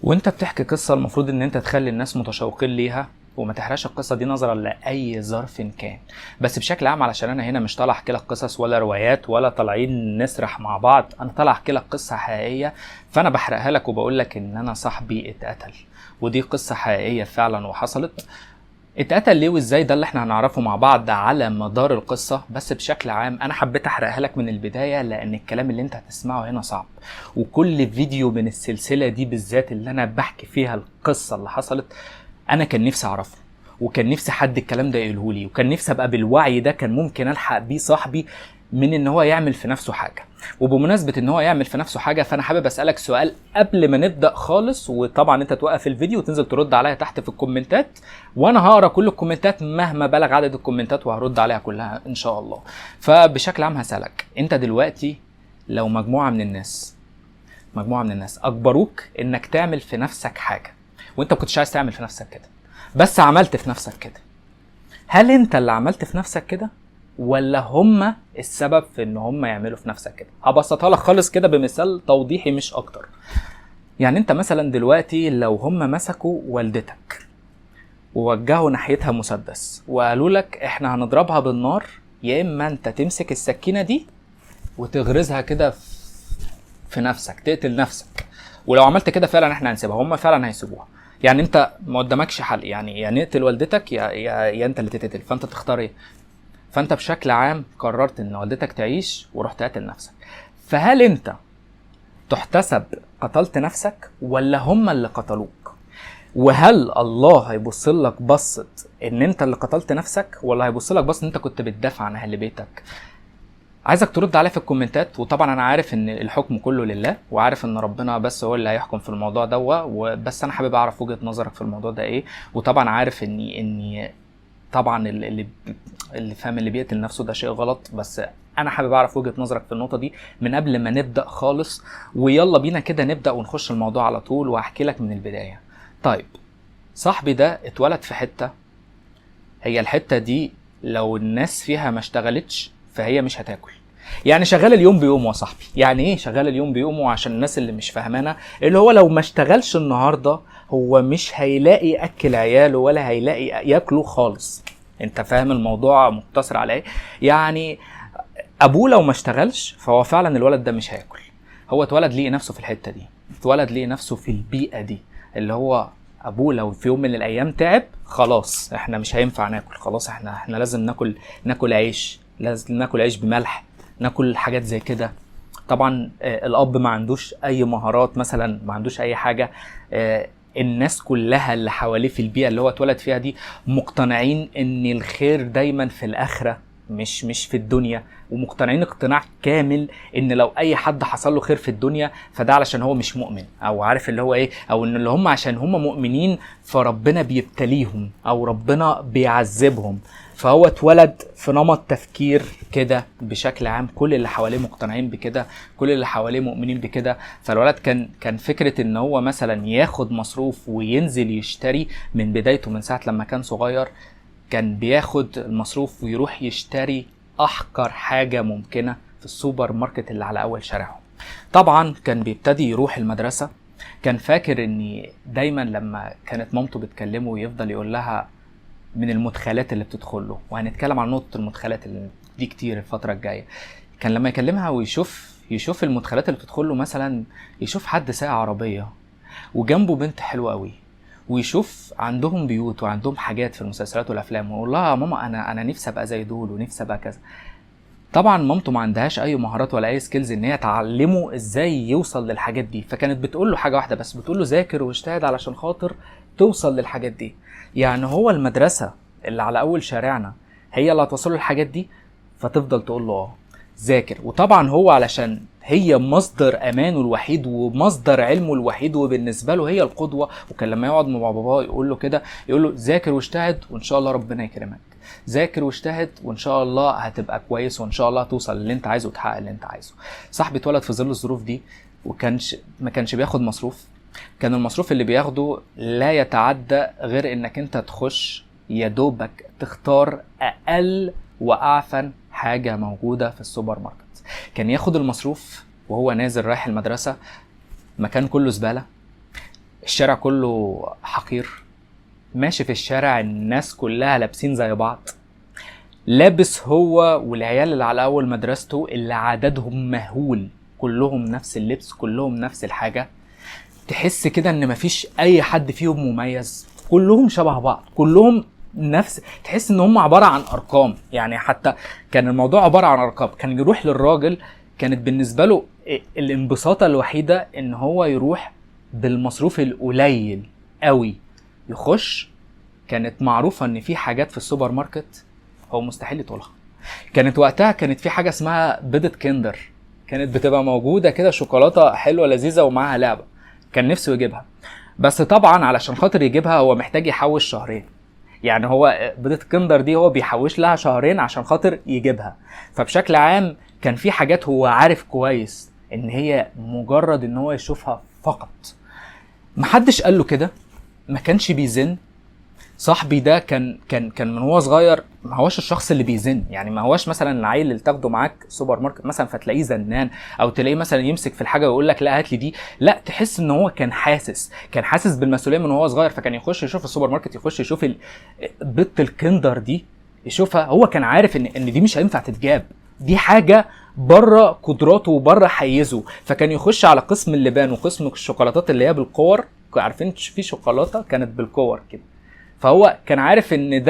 وانت بتحكي قصة المفروض ان انت تخلي الناس متشوقين ليها وما تحرقش القصة دي نظرا لأي ظرف كان. بس بشكل عام، علشان انا هنا مش طالع احكي لك قصص ولا روايات ولا طالعين نسرح مع بعض، انا طالع احكي لك قصة حقيقية. فانا بحرقها لك وبقول لك ان انا صاحبي اتقتل، ودي قصة حقيقية فعلا وحصلت. اتقتل ليه وازاي ده اللي احنا هنعرفه مع بعض على مدار القصة. بس بشكل عام انا حبيت احرقها لك من البداية لان الكلام اللي انت هتسمعه هنا صعب، وكل فيديو من السلسلة دي بالذات اللي انا بحكي فيها القصة اللي حصلت انا كان نفسي اعرفه، وكان نفسي حد الكلام ده يقوله لي، وكان نفسي ابقى بالوعي ده كان ممكن الحق بيه صاحبي من ان هو يعمل في نفسه حاجة. وبمناسبة ان هو يعمل في نفسه حاجة، فانا حابب اسألك سؤال قبل ما نبدأ خالص، وطبعا انت توقف الفيديو وتنزل ترد عليا تحت في الكومنتات، وانا هقرا كل الكومنتات مهما بلغ عدد الكومنتات وهرد عليها كلها ان شاء الله. فبشكل عام هسألك انت دلوقتي، لو مجموعة من الناس اجبروك انك تعمل في نفسك حاجة وانت ما كنتش عايز تعمل في نفسك كده، بس عملت في نفسك كده، هل انت اللي عملت في نفسك كده ولا هما السبب في ان هما يعملوا في نفسك كده؟ هبسطها لك خالص كده بمثال توضيحي مش اكتر. يعني انت مثلا دلوقتي لو هما مسكوا والدتك ووجهوا ناحيتها مسدس وقالوا لك احنا هنضربها بالنار، يا اما انت تمسك السكينة دي وتغرزها كده في نفسك تقتل نفسك، ولو عملت كده فعلا احنا هنسيبها، هما فعلا هيسيبوها. يعني انت ما قدامكش حل، يعني يا نقتل والدتك يا انت اللي تتقتل، فانت تختار ايه؟ فانت بشكل عام قررت ان والدتك تعيش ورحت قاتل نفسك. فهل انت تحتسب قتلت نفسك ولا هم اللي قتلوك؟ وهل الله هيبص لك بصة ان انت اللي قتلت نفسك ولا هيبص لك بصة ان انت كنت بتدافع عن اهل بيتك؟ عايزك ترد عليا في الكومنتات. وطبعا انا عارف ان الحكم كله لله، وعارف ان ربنا بس هو اللي هيحكم في الموضوع ده، وبس انا حابب اعرف وجهة نظرك في الموضوع ده ايه. وطبعا عارف اني طبعا اللي فاهم اللي بيقتل نفسه ده شيء غلط، بس انا حابب اعرف وجهة نظرك في النقطة دي من قبل ما نبدأ خالص. ويلا بينا كده نبدأ ونخش الموضوع على طول واحكي لك من البداية. طيب، صاحبي ده اتولد في حتة، هي الحتة دي لو الناس فيها ما اشتغلتش فهي مش هتاكل. يعني شغال اليوم بيومه يا صاحبي. يعني ايه شغال اليوم بيومه؟ عشان الناس اللي مش فاهمانا، اللي هو لو ما اشتغلش النهارده هو مش هيلاقي اكل عياله ولا هيلاقي ياكله خالص. انت فاهم الموضوع مقتصر على ايه؟ يعني ابوه لو ما اشتغلش فهو فعلا الولد ده مش هياكل. هو اتولد ليه نفسه في الحته دي، اتولد ليه نفسه في البيئه دي، اللي هو ابوه لو في يوم من الايام تعب خلاص احنا مش هينفع ناكل، خلاص احنا لازم ناكل عيش، لازم ناكل عيش بملح، ناكل حاجات زي كده. طبعا الاب ما عندوش اي مهارات مثلا، ما عندوش اي حاجه. الناس كلها اللي حواليه في البيئه اللي هو اتولد فيها دي مقتنعين ان الخير دايما في الاخره مش في الدنيا، ومقتنعين اقتناع كامل ان لو اي حد حصل له خير في الدنيا فده علشان هو مش مؤمن، او عارف اللي هو ايه، او ان اللي هم عشان هم مؤمنين فربنا بيبتليهم او ربنا بيعذبهم. فهو اتولد في نمط تفكير كده بشكل عام، كل اللي حواليه مقتنعين بكده، كل اللي حواليه مؤمنين بكده. فالولد كان فكرة ان هو مثلا ياخد مصروف وينزل يشتري من بدايته، من ساعة لما كان صغير كان بياخد المصروف ويروح يشتري احقر حاجة ممكنة في السوبر ماركت اللي على اول شارعه. طبعا كان بيبتدي يروح المدرسة، كان فاكر ان دايما لما كانت مامته بتكلمه ويفضل يقول لها من المدخلات اللي بتدخل له، وهنتكلم عن نقطة المدخلات اللي دي كتير الفترة الجاية. كان لما يكلمها ويشوف المدخلات اللي بتدخل له، مثلا يشوف حد سايق عربية وجنبه بنت حلوة قوي، ويشوف عندهم بيوت وعندهم حاجات في المسلسلات والافلام، ويقول لها ماما انا نفسي ابقى زي دول ونفسي ابقى كذا. طبعا مامته ما عندهاش اي مهارات ولا اي سكيلز ان هي تعلمه ازاي يوصل للحاجات دي، فكانت بتقول له حاجه واحده بس، بتقول له ذاكر واجتهد علشان خاطر توصل للحاجات دي. يعني هو المدرسه اللي على اول شارعنا هي اللي هتوصله للحاجات دي، فتفضل تقول له ذاكر. وطبعا هو علشان هي مصدر امانه الوحيد ومصدر علمه الوحيد، وبالنسبه له هي القدوه، وكان لما يقعد مع باباه يقول له كده، يقول له ذاكر واجتهد وان شاء الله ربنا يكرمك، ذاكر واجتهد وان شاء الله هتبقى كويس وان شاء الله توصل اللي انت عايزه وتحقق اللي انت عايزه. صاحبي اتولد في ظل الظروف دي، ما كانش بياخد مصروف. كان المصروف اللي بياخده لا يتعدى غير انك انت تخش يا دوبك تختار اقل واعفن حاجه موجوده في السوبر ماركت. كان ياخد المصروف وهو نازل رايح المدرسه، مكان كله زباله، الشارع كله حقير، ماشي في الشارع الناس كلها لابسين زي بعض، لابس هو والعيال اللي على اول مدرسته اللي عددهم مهول كلهم نفس اللبس، كلهم نفس الحاجة. تحس كده ان مفيش اي حد فيهم مميز، كلهم شبه بعض، كلهم نفس، تحس ان هم عبارة عن ارقام. يعني حتى كان الموضوع عبارة عن ارقام. كان يروح للراجل كانت بالنسبة له الانبساطة الوحيدة ان هو يروح بالمصروف القليل قوي يخش. كانت معروفة ان في حاجات في السوبر ماركت هو مستحيل يطولها. كانت وقتها كانت في حاجة اسمها بيضة كندر، كانت بتبقى موجودة كده، شوكولاتة حلوة لذيذة ومعاها لعبة، كان نفسه يجيبها. بس طبعا علشان خاطر يجيبها هو محتاج يحوش شهرين. يعني هو بيضة كندر دي هو بيحوش لها شهرين عشان خاطر يجيبها. فبشكل عام كان في حاجات هو عارف كويس ان هي مجرد ان هو يشوفها فقط. محدش قال له كده، ما كانش بيزن. صاحبي ده كان من هو صغير ما هوش الشخص اللي بيزن. يعني ما هوش مثلا العيل اللي تاخده معاك سوبر ماركت مثلا فتلاقيه زنان، او تلاقيه مثلا يمسك في الحاجه ويقول لك لا هات لي دي. لا، تحس ان هو كان حاسس بالمسؤوليه من هو صغير. فكان يخش يشوف السوبر ماركت، يخش يشوف بيضة الكندر دي، يشوفها. هو كان عارف ان دي مش هينفع تتجاب، دي حاجه بره قدراته وبره حيزه. فكان يخش على قسم اللبان وقسم الشوكولاتات اللي هي بالكور. عارفين في شوكولاته كانت بالكور كده، فهو كان عارف ان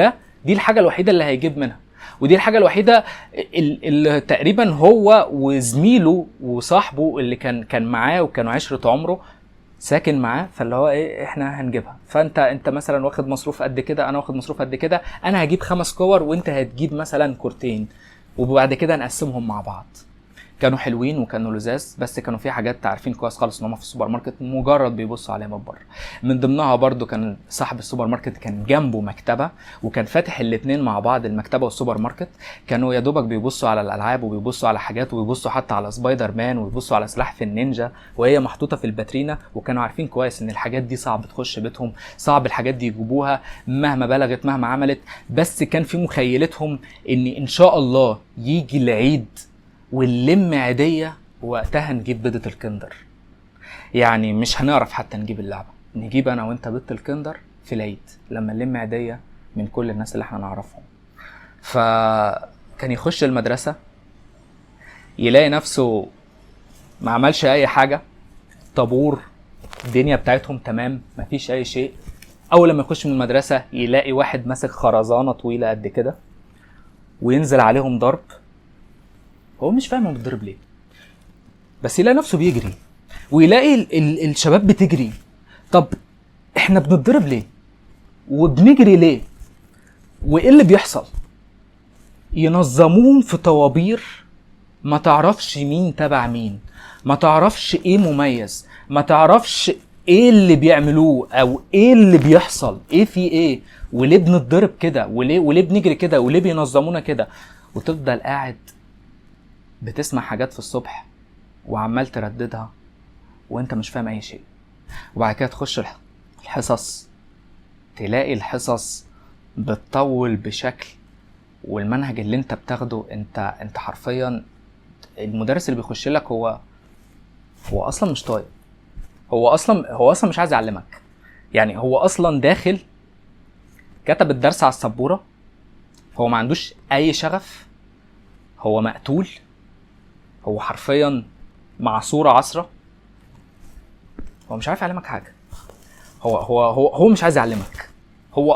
دي الحاجه الوحيده اللي هيجيب منها، ودي الحاجه الوحيده اللي تقريبا هو وزميله وصاحبه اللي كان معاه وكانوا عشره عمره ساكن معاه. فاللي هو ايه، احنا هنجيبها. فانت مثلا واخد مصروف قد كده، انا واخد مصروف قد كده، انا هجيب 5 كور وانت هتجيب مثلا كورتين، وبعد كده نقسمهم مع بعض. كانوا حلوين وكانوا لذاذ، بس كانوا في حاجات عارفين كويس خالص ان هم في السوبر ماركت مجرد بيبصوا عليها من بره. من ضمنها برضو كان صاحب السوبر ماركت كان جنبه مكتبه، وكان فاتح الاثنين مع بعض، المكتبه والسوبر ماركت. كانوا يا دوبك بيبصوا على الالعاب وبيبصوا على حاجات وبيبصوا حتى على سبايدر مان وبيبصوا على سلاحف النينجا وهي محطوطه في الباترينا. وكانوا عارفين كويس ان الحاجات دي صعب تخش بيتهم، صعب الحاجات دي يجيبوها مهما بلغت مهما عملت. بس كان في مخيلتهم ان شاء الله يجي العيد واللم عيدية وقتها نجيب بيضة الكندر. يعني مش هنعرف حتى نجيب اللعبة، نجيب انا وانت بيضة الكندر في العيد لما نلم عيدية من كل الناس اللي احنا نعرفهم. فكان يخش المدرسة يلاقي نفسه ما عملش اي حاجة، طابور، الدنيا بتاعتهم تمام، مفيش اي شيء. اول لما يخش من المدرسة يلاقي واحد ماسك خرزانة طويلة قد كده وينزل عليهم ضرب. هو مش فاهم هو بيتضرب ليه، بس يلاقي نفسه بيجري ويلاقي الشباب بتجري. طب احنا بنتضرب ليه وبنجري ليه وايه اللي بيحصل؟ ينظموهم في طوابير، ما تعرفش مين تبع مين، ما تعرفش ايه مميز، ما تعرفش ايه اللي بيعملوه او ايه اللي بيحصل، ايه في ايه، وليه بنتضرب كده، وليه بنجري كده، وليه بينظمونا كده. وتفضل قاعد بتسمع حاجات في الصبح وعمال ترددها وانت مش فاهم اي شيء. وبعد كده تخش الحصص، تلاقي الحصص بتطول بشكل، والمنهج اللي انت بتاخده انت حرفيا المدرس اللي بيخش لك هو اصلا مش طايق، هو اصلا مش عايز يعلمك. يعني هو اصلا داخل كتب الدرس على السبورة، هو ما عندوش اي شغف، هو مقتول، هو حرفيا معصورة عصرة، هو مش عارف يعلمك حاجة. هو مش عايز يعلمك، هو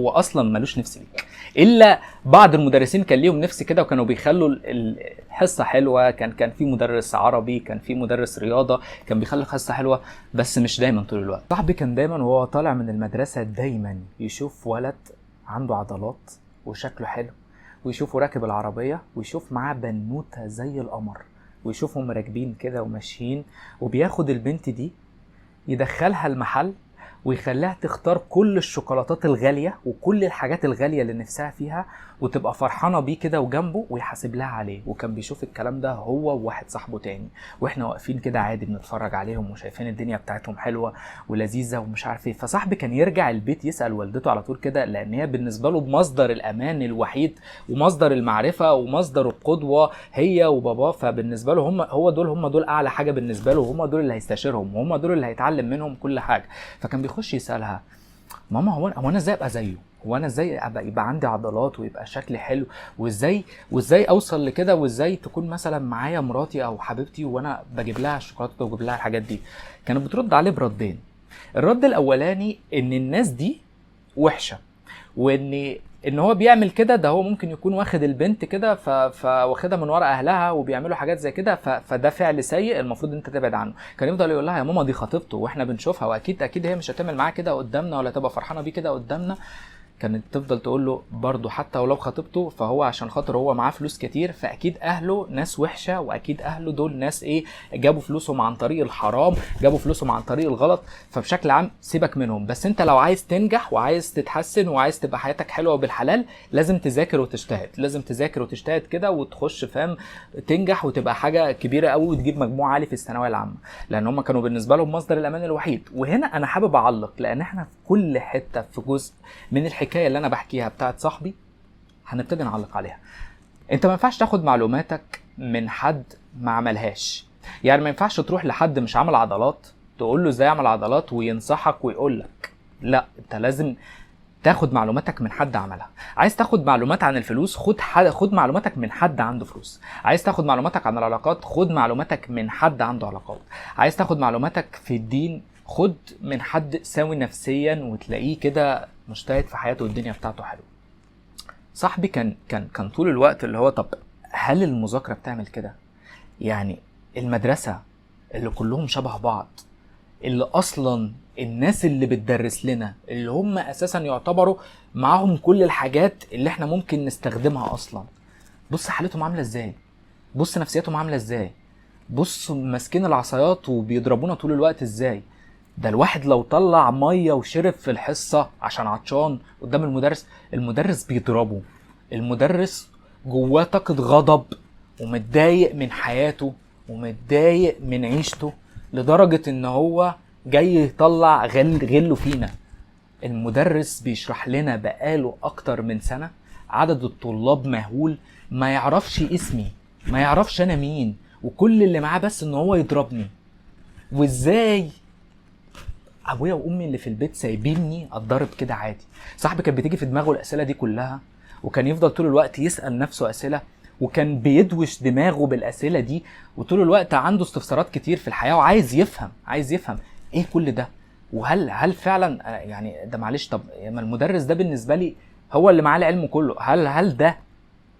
اصلا ملوش نفس ليك. الا بعض المدرسين كان ليهم نفس كده وكانوا بيخلوا الحصه حلوه. كان في مدرس عربي، كان في مدرس رياضه، كان بيخلي الحصه حلوه، بس مش دايما طول الوقت. صاحبي كان دايما وهو طالع من المدرسه دايما يشوف ولد عنده عضلات وشكله حلو، ويشوفه راكب العربيه، ويشوف معاه بنوته زي القمر، ويشوفهم راكبين كده وماشيين، وبياخد البنت دي يدخلها المحل ويخليها تختار كل الشوكولاتات الغاليه وكل الحاجات الغاليه اللي نفسها فيها وتبقى فرحانه بيه كده وجنبه ويحاسب لها عليه. وكان بيشوف الكلام ده هو وواحد صاحبه تاني، واحنا واقفين كده عادي بنتفرج عليهم وشايفين الدنيا بتاعتهم حلوه ولذيذه ومش عارف ايه. فصاحبي كان يرجع البيت يسال والدته على طول كده، لان هي بالنسبه له مصدر الامان الوحيد ومصدر المعرفه ومصدر القدوه هي وباباه. فبالنسبه له هم دول اعلى حاجه بالنسبه له، وهم دول اللي هيستشيرهم وهم دول اللي هيتعلم منهم كل حاجه. فكان بيخش يسالها ماما هو انا ازاي ابقى زيه؟ هو انا ازاي يبقى عندي عضلات ويبقى شكلي حلو؟ وازاي اوصل لكده؟ وازاي تكون مثلا معايا مراتي او حبيبتي وانا بجيب لها الشوكولاته وبجيب لها الحاجات دي؟ كانت بترد عليه بردين. الرد الاولاني ان الناس دي وحشه، وان هو بيعمل كده، ده هو ممكن يكون واخد البنت كده فواخدها من ورا اهلها وبيعملوا حاجات زي كده، فده فعل سيء المفروض انت تبعد عنه. كان يفضل يقول لها يا ماما دي خطيبته واحنا بنشوفها، واكيد هي مش هتعمل معاه كده قدامنا ولا تبقى فرحانه بيه كده قدامنا. كانت تفضل تقول له برضه حتى ولو خطيبته فهو عشان خاطر هو معاه فلوس كتير فاكيد اهله ناس وحشه، واكيد اهله دول ناس ايه، جابوا فلوسهم عن طريق الحرام، جابوا فلوسهم عن طريق الغلط. فبشكل عام سيبك منهم، بس انت لو عايز تنجح وعايز تتحسن وعايز تبقى حياتك حلوه وبالحلال لازم تذاكر وتجتهد، لازم تذاكر وتجتهد كده وتخش فاهم تنجح وتبقى حاجه كبيره قوي وتجيب مجموع عالي في الثانويه العامه، لان هم كانوا بالنسبه لهم مصدر الامان الوحيد. وهنا انا حابب اعلق، لان احنا في كل حته في جزء من الحكايه اللي انا بحكيها بتاعت صاحبي هنبتدي نعلق عليها. انت ما ينفعش تاخد معلوماتك من حد ما عملهاش. يعني ما ينفعش تروح لحد مش عامل عضلات تقول له ازاي اعمل عضلات وينصحك ويقول لك لا، انت لازم تاخد معلوماتك من حد عملها. عايز تاخد معلومات عن الفلوس خد معلوماتك من حد عنده فلوس. عايز تاخد معلوماتك عن العلاقات خد معلوماتك من حد عنده علاقات. عايز تاخد معلوماتك في الدين خد من حد سوي نفسيا وتلاقيه كده مجتهد في حياته والدنيا بتاعته حلوه. صاحبي كان طول الوقت اللي هو طب هل المذاكره بتعمل كده؟ يعني المدرسه اللي كلهم شبه بعض، اللي اصلا الناس اللي بتدرس لنا اللي هم اساسا يعتبروا معاهم كل الحاجات اللي احنا ممكن نستخدمها اصلا، بص حالتهم عامله ازاي، بص نفسيتهم عامله ازاي، بص ماسكين العصايات وبيضربونا طول الوقت ازاي. ده الواحد لو طلع ميه وشرب في الحصه عشان عطشان قدام المدرس بيضربه. المدرس جواه طاقه غضب ومتضايق من حياته ومتضايق من عيشته لدرجه ان هو جاي يطلع غله فينا. المدرس بيشرح لنا بقاله اكتر من سنه، عدد الطلاب مهول، ما يعرفش اسمي، ما يعرفش انا مين، وكل اللي معاه بس ان هو يضربني. وازاي ابويا وامي اللي في البيت سايبيني اتضرب كده عادي؟ صاحبي كان بتيجي في دماغه الاسئله دي كلها، وكان يفضل طول الوقت يسال نفسه اسئله، وكان بيدوش دماغه بالاسئله دي، وطول الوقت عنده استفسارات كتير في الحياه وعايز يفهم ايه كل ده. وهل فعلا يعني ده معلش، طب ما المدرس ده بالنسبه لي هو اللي معاه العلم كله، هل ده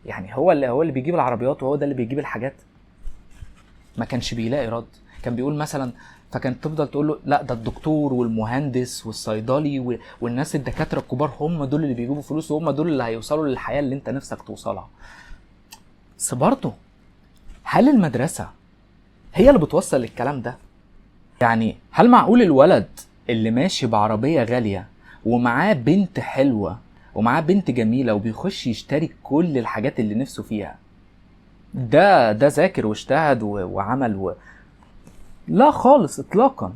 يعني هو اللي بيجيب العربيات وهو ده اللي بيجيب الحاجات؟ ما كانش بيلاقي رد. كان بيقول مثلا، فكانت تفضل تقول له لا ده الدكتور والمهندس والصيدلي والناس الدكاتره الكبار هم دول اللي بيجيبوا فلوس وهم دول اللي هيوصلوا للحياه اللي انت نفسك توصلها. بس برضه هل المدرسه هي اللي بتوصل للكلام ده؟ يعني هل معقول الولد اللي ماشي بعربيه غاليه ومعاه بنت حلوه ومعاه بنت جميله وبيخش يشتري كل الحاجات اللي نفسه فيها ده ذاكر واجتهد وعمل لا خالص اطلاقا.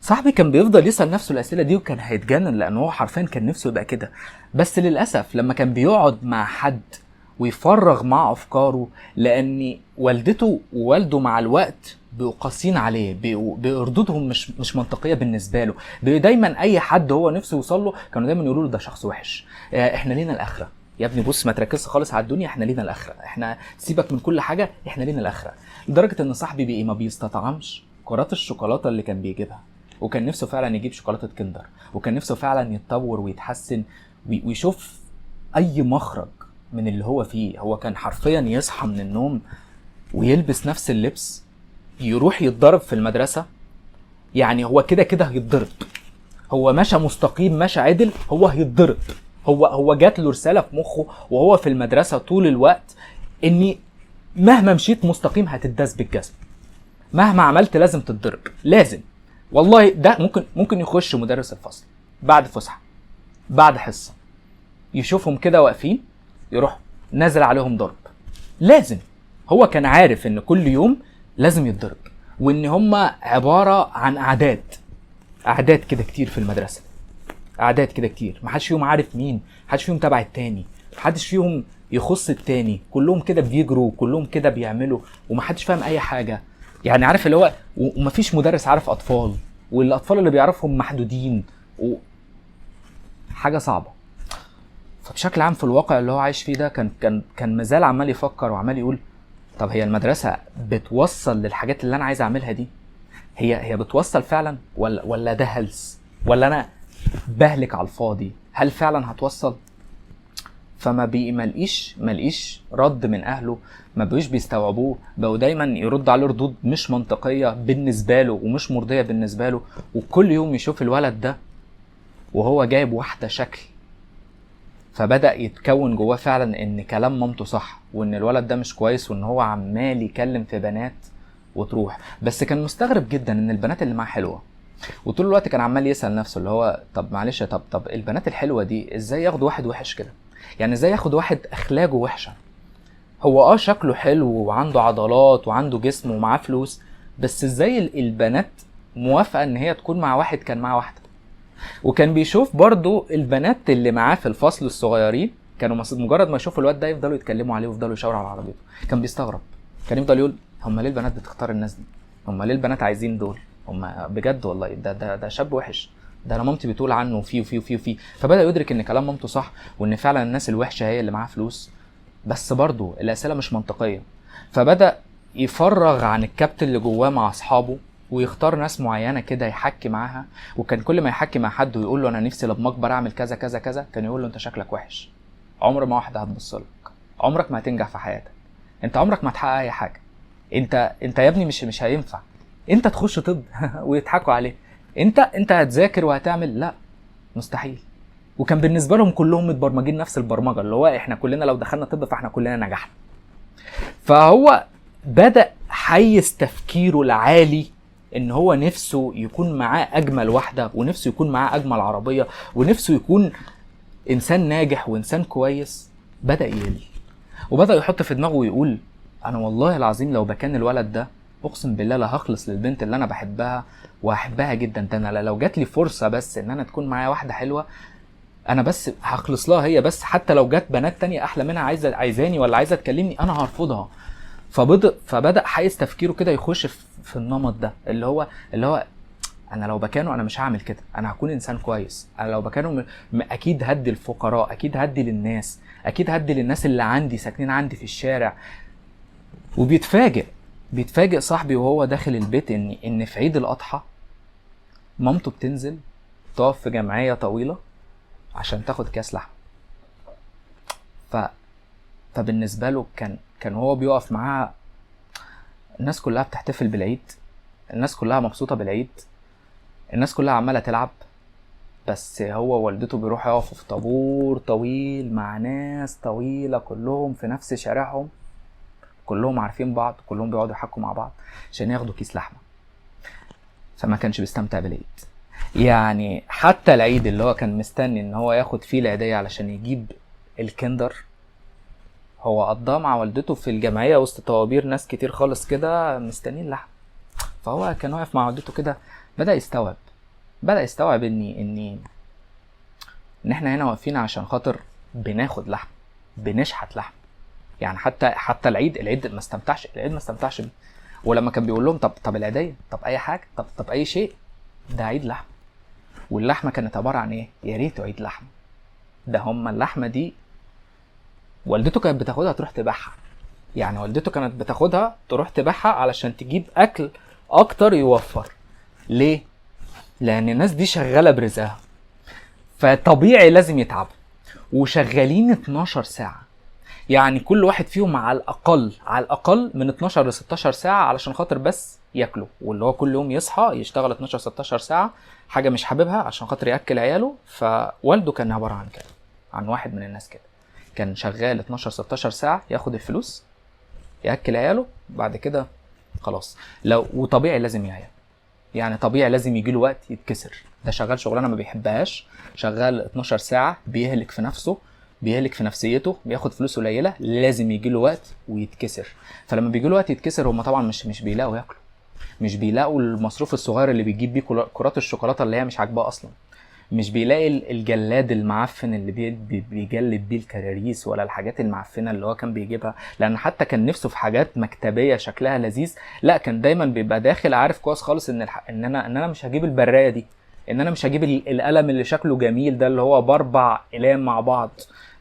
صاحبي كان بيفضل يسأل نفسه الأسئلة دي وكان هيتجنن، لأنه هو حرفيا كان نفسه يبقى كده. بس للأسف لما كان بيقعد مع حد ويفرغ مع أفكاره، لأن والدته ووالده مع الوقت بقوا قاسين عليه، بردودهم مش منطقية بالنسبة له. دايما أي حد هو نفسه يوصل له كانوا دايما يقولوا له ده شخص وحش، احنا لينا الآخرة يا ابني، بص ما تركزش خالص على الدنيا، احنا لينا الآخرة، احنا سيبك من كل حاجة، احنا لينا الآخرة. لدرجة ان صاحبي بقى ما بيستطعمش كرات الشوكولاتة اللي كان بيجيبها، وكان نفسه فعلا يجيب شوكولاتة كندر، وكان نفسه فعلا يتطور ويتحسن ويشوف اي مخرج من اللي هو فيه. هو كان حرفيا يصحى من النوم ويلبس نفس اللبس، يروح يتضرب في المدرسة، يعني هو كده هيتضرب، هو ماشى مستقيم ماشى عدل هو هيتضرب. هو جات له رسالة في مخه وهو في المدرسة طول الوقت اني مهما مشيت مستقيم هتداس بالجزم، مهما عملت لازم تتضرب، لازم. والله ده ممكن يخش مدرس الفصل بعد فسحه، بعد حصه، يشوفهم كده واقفين، يروح نازل عليهم ضرب. لازم. هو كان عارف ان كل يوم لازم يتضرب، وان هما عباره عن اعداد كده كتير في المدرسه، اعداد كده كتير، محدش فيهم عارف مين، محدش فيهم تبع التاني، محدش فيهم يخص التاني، كلهم كده بيجروا، كلهم كده بيعملوا، ومحدش فاهم اي حاجه. يعني عارف اللي هو، ومفيش مدرس عارف اطفال، والاطفال اللي بيعرفهم محدودين، حاجه صعبه. فبشكل عام في الواقع اللي هو عايش فيه ده، كان مازال عمال يفكر وعمال يقول طب هي المدرسه بتوصل للحاجات اللي انا عايز اعملها دي؟ هي بتوصل فعلا ولا ده هلس، ولا انا بهلك على الفاضي؟ هل فعلا هتوصل؟ فما ملقيش رد من اهله، ما بقوش بيستوعبوه، بقوا دايما يرد عليه ردود مش منطقيه بالنسبه له ومش مرضيه بالنسبه له. وكل يوم يشوف الولد ده وهو جايب واحده شكل، فبدأ يتكون جواه فعلا ان كلام مامته صح، وان الولد ده مش كويس، وان هو عمال يكلم في بنات وتروح. بس كان مستغرب جدا ان البنات اللي معاه حلوه، وطول الوقت كان عمال يسأل نفسه اللي هو طب معلش، طب البنات الحلوه دي ازاي ياخدوا واحد وحش كده؟ يعني ازاي ياخد واحد اخلاقه وحشه؟ هو شكله حلو وعنده عضلات وعنده جسم ومعاه فلوس، بس ازاي البنات موافقه ان هي تكون مع واحد كان معاه واحده؟ وكان بيشوف برضو البنات اللي معاه في الفصل الصغيرين، كانوا مجرد ما يشوفوا الواد ده يفضلوا يتكلموا عليه ويفضلوا يشاوروا على عربيته. كان بيستغرب، كان يفضل يقول هم ليه البنات بتختار الناس دي؟ هم ليه البنات عايزين دول؟ هم بجد والله ده شاب وحش، ده انا مامتي بتقول عنه وفي وفي وفي وفي. فبدا يدرك ان كلام مامته صح، وان فعلا الناس الوحشه هي اللي معاها فلوس، بس برضو الاسئله مش منطقيه. فبدا يفرغ عن الكبت اللي جواه مع اصحابه، ويختار ناس معينه كده يحكي معاها. وكان كل ما يحكي مع حد ويقول له انا نفسي لما اكبر اعمل كذا كذا كذا، كان يقول له انت شكلك وحش، عمر ما واحده هتبص لك، عمرك ما هتنجح في حياتك، انت عمرك ما هتحقق اي حاجه، انت يا ابني مش هينفع، انت تخش طب ويضحكوا عليه، انت هتذاكر وهتعمل، لا مستحيل. وكان بالنسبه لهم كلهم متبرمجين نفس البرمجه، اللي هو احنا كلنا لو دخلنا طب فاحنا كلنا نجحنا. فهو بدأ حيز تفكيره العالي ان هو نفسه يكون معاه اجمل واحدة، ونفسه يكون معاه اجمل عربية، ونفسه يكون انسان ناجح وانسان كويس، بدأ يقل. وبدأ يحط في دماغه ويقول انا والله العظيم لو بكان الولد ده، اقسم بالله لا هخلص للبنت اللي انا بحبها وهحبها جدا. ده انا لو جات لي فرصة بس ان انا تكون معايا واحدة حلوة، انا بس هخلص لها هي بس، حتى لو جات بنات تانية احلى منها عايزاني ولا عايزة تكلمني انا هرفضها. فبدأ حيز تفكيره كده يخش في النمط ده، اللي هو انا لو بكانه انا مش هعمل كده، انا هكون انسان كويس، انا لو بكانه اكيد هدي الفقراء، اكيد هدي للناس، اكيد هدي للناس اللي عندي ساكنين عندي في الشارع. بيتفاجئ صاحبي وهو داخل البيت ان في عيد الاضحى مامته بتنزل تقف في جمعية طويلة عشان تاخد كاس لحم. فبالنسبة له كان هو بيقف معاها، الناس كلها بتحتفل بالعيد، الناس كلها مبسوطة بالعيد، الناس كلها عمالة تلعب، بس هو والدته بيروح يقفوا في طابور طويل مع ناس طويلة كلهم في نفس شارعهم، كلهم عارفين بعض، كلهم بيقعدوا يحكوا مع بعض عشان ياخدوا كيس لحمة. فما كانش بيستمتع بالعيد. يعني حتى العيد اللي هو كان مستني ان هو ياخد فيه العيدية علشان يجيب الكندر، هو قضاه مع والدته في الجمعية وسط طوابير ناس كتير خالص كده مستنين لحم. فهو كان واقف مع والدته كده، بدأ يستوعب ان احنا هنا واقفين عشان خاطر بناخد لحم، بنشحت لحم. يعني حتى العيد ما استمتعش بيه. ولما كان بيقول لهم طب العيدية، طب اي حاجة، طب اي شيء، ده عيد لحم. واللحمة كانت عبارة عن ايه؟ يا ريته عيد لحمة، ده هما اللحمة دي والدته كانت بتاخدها تروح تبيعها. يعني والدته كانت بتاخدها تروح تبيعها علشان تجيب اكل اكتر يوفر. ليه؟ لان الناس دي شغالة برزقها، فطبيعي لازم يتعبوا، وشغالين 12 ساعة. يعني كل واحد فيهم على الاقل من 12 ل 16 ساعة علشان خاطر بس ياكلوا، واللي هو كل يوم يصحى يشتغل 12 16 ساعة حاجة مش حاببها عشان خاطر ياكل عياله. فوالده كان عبارة عن كده، عن واحد من الناس كده، كان شغال 12 16 ساعة ياخد الفلوس ياكل عياله، بعد كده خلاص. وطبيعي لازم يعيا، يعني طبيعي لازم يجي له وقت يتكسر. ده شغال شغلانه ما بيحبهاش، شغال 12 ساعه، بيهلك في نفسه، بيهلك في نفسيته، بياخد فلوس قليله، لازم يجي له وقت ويتكسر. فلما بيجي له وقت يتكسر، هم طبعا مش بيلاقوا ياكلوا، مش بيلاقوا المصروف الصغير اللي بيجيب بيه كرات الشوكولاته اللي هي مش عاجباه اصلا، مش بيلاقي الجلاد المعفن اللي بيجلد بيه الكراريس، ولا الحاجات المعفنه اللي هو كان بيجيبها، لان حتى كان نفسه في حاجات مكتبيه شكلها لذيذ. لا، كان دايما بيبقى داخل عارف كويس خالص ان انا مش هجيب البرايه دي، ان انا مش هجيب القلم اللي شكله جميل ده اللي هو باربع اقلام مع بعض.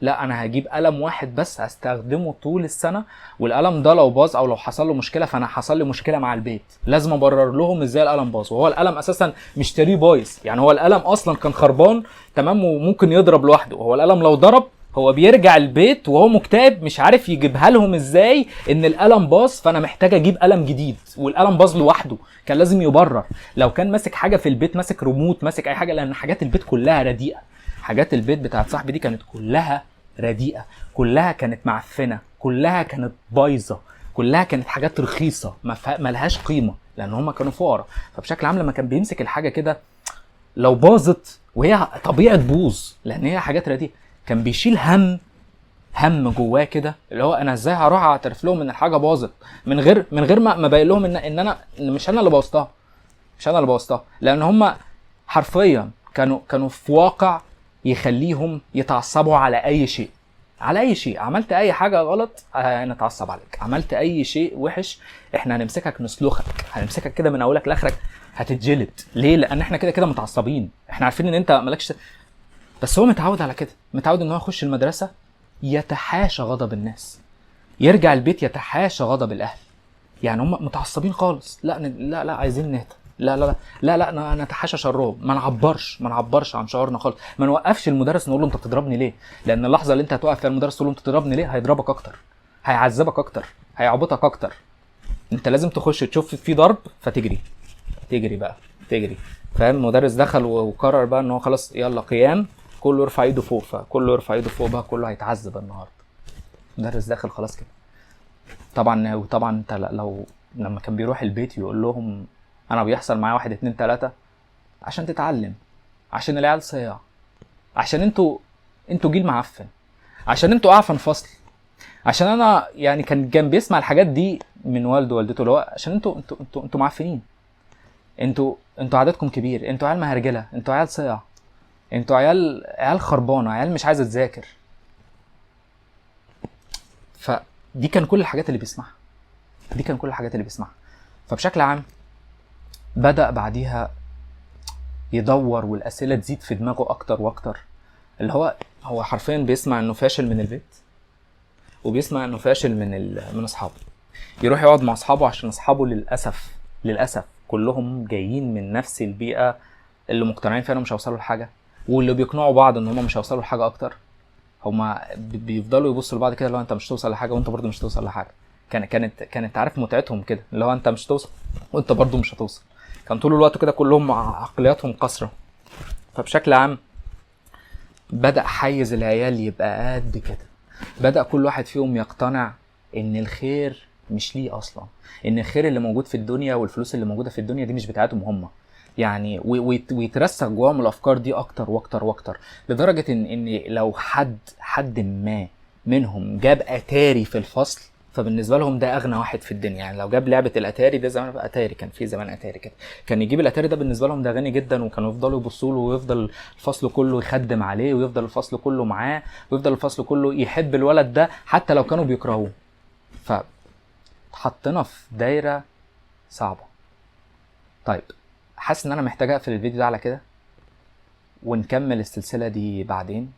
لا، انا هجيب قلم واحد بس هستخدمه طول السنه، والقلم ده لو باظ او لو حصل له مشكله، فانا حصل لي مشكله مع البيت، لازم ابرر لهم ازاي القلم باظ، وهو القلم اساسا مشتريه بايظ. يعني هو القلم اصلا كان خربان تمام وممكن يضرب لوحده، وهو القلم لو ضرب هو بيرجع البيت وهو مكتئب مش عارف يجيبها لهم ازاي ان القلم باظ، فانا محتاج اجيب قلم جديد، والقلم باظ لوحده، كان لازم يبرر. لو كان ماسك حاجه في البيت، ماسك ريموت، ماسك اي حاجه، لان حاجات البيت كلها رديئه. حاجات البيت بتاعت صاحبي دي كانت كلها رديئه، كلها كانت معفنه، كلها كانت بايظه، كلها كانت حاجات رخيصه ما لهاش قيمه، لان هم كانوا فقراء. فبشكل عام لما كان بيمسك الحاجه كده لو باظت، وهي طبيعه تبوظ لان هي حاجات رديئه، كان بيشيل هم جواه كده، اللي هو انا ازاي هروح اعترف لهم ان الحاجه باظت من غير ما باين لهم ان مش انا اللي بوظتها، مش انا اللي بوظتها، لان هم حرفيا كانوا في واقع يخليهم يتعصبوا على اي شيء، على اي شيء. عملت اي حاجه غلط هنتعصب عليك، عملت اي شيء وحش احنا هنمسكك نسلخك، هنمسكك كده من اولك لاخرك هتتجلد. ليه؟ لان احنا كده كده متعصبين، احنا عارفين ان انت مالكش. بس هو متعود على كده، متعود ان هو يخش المدرسه يتحاشى غضب الناس، يرجع البيت يتحاشى غضب الاهل. يعني هم متعصبين خالص، لا عايزين نهدى، لا نتحاشى شرهم، ما نعبرش عن شعورنا خالص، ما نوقفش المدرس نقول له انت بتضربني ليه، لان اللحظه اللي انت هتوقف فيها المدرس تقول له انت بتضربني ليه هيضربك اكتر، هيعذبك اكتر، هيعبطك اكتر. انت لازم تخش تشوف في ضرب فتجري، تجري. فاهم؟ المدرس دخل وقرر بقى ان هو خلاص يلا قيام، كله يرفع ايده فوق، فكله يرفع ايده فوق بقى، كله هيتعذب النهارده. المدرس داخل خلاص كده. طبعا انت لو لما كان بيروح البيت يقول لهم انا بيحصل معايا 1 2 3، عشان تتعلم، عشان العيال صياع، عشان انتوا جيل معفن، عشان انتوا اعفن فصل، عشان انا يعني كان بيسمع الحاجات دي من والده ووالدته، اللي هو عشان انتوا معفنين، انتوا عددكم كبير، انتوا عيال مهرجله، انتوا عيال صياع، انتوا عيال خربانه، عيال مش عايزه تذاكر. فدي كان كل الحاجات اللي بيسمعها، فبشكل عام بدأ بعديها يدور والأسئلة تزيد في دماغه أكتر وأكتر، اللي هو حرفيا بيسمع إنه فاشل من البيت، وبيسمع إنه فاشل من أصحابه. يروح يقعد مع أصحابه عشان أصحابه للأسف كلهم جايين من نفس البيئة اللي مقتنعين فيها إنهم مش هيوصلوا لحاجة، واللي بيقنعوا بعض إن هم مش هيوصلوا لحاجة أكتر. هما بيفضلوا يبصوا لبعض كده، اللي هو أنت مش توصل لحاجة وأنت برضه مش توصل لحاجة. كانت عارف متعتهم كده، اللي هو أنت مش توصل وأنت برضه مش هتوصل. كان طول الوقت كده كلهم عقلياتهم قصرة. فبشكل عام بدأ حيز العيال يبقى قد كده، بدأ كل واحد فيهم يقتنع ان الخير مش ليه اصلا، ان الخير اللي موجود في الدنيا والفلوس اللي موجودة في الدنيا دي مش بتاعتهم هم يعني، ويترسخ جواهم الافكار دي اكتر واكتر واكتر، لدرجة ان لو حد ما منهم جاب اتاري في الفصل، فبالنسبه لهم ده اغنى واحد في الدنيا. يعني لو جاب لعبه الاتاري ده، زمان بقى اتاري، كان في زمان اتاري كده، كان يجيب الاتاري ده بالنسبه لهم ده غني جدا، وكانوا يفضلوا يبصوا له، ويفضل الفصل كله يخدم عليه، ويفضل الفصل كله معاه، ويفضل الفصل كله يحب الولد ده حتى لو كانوا بيكرهوه. فحطنا في دايره صعبه. طيب، حاسس ان انا محتاج اقفل الفيديو ده على كده، ونكمل السلسله دي بعدين،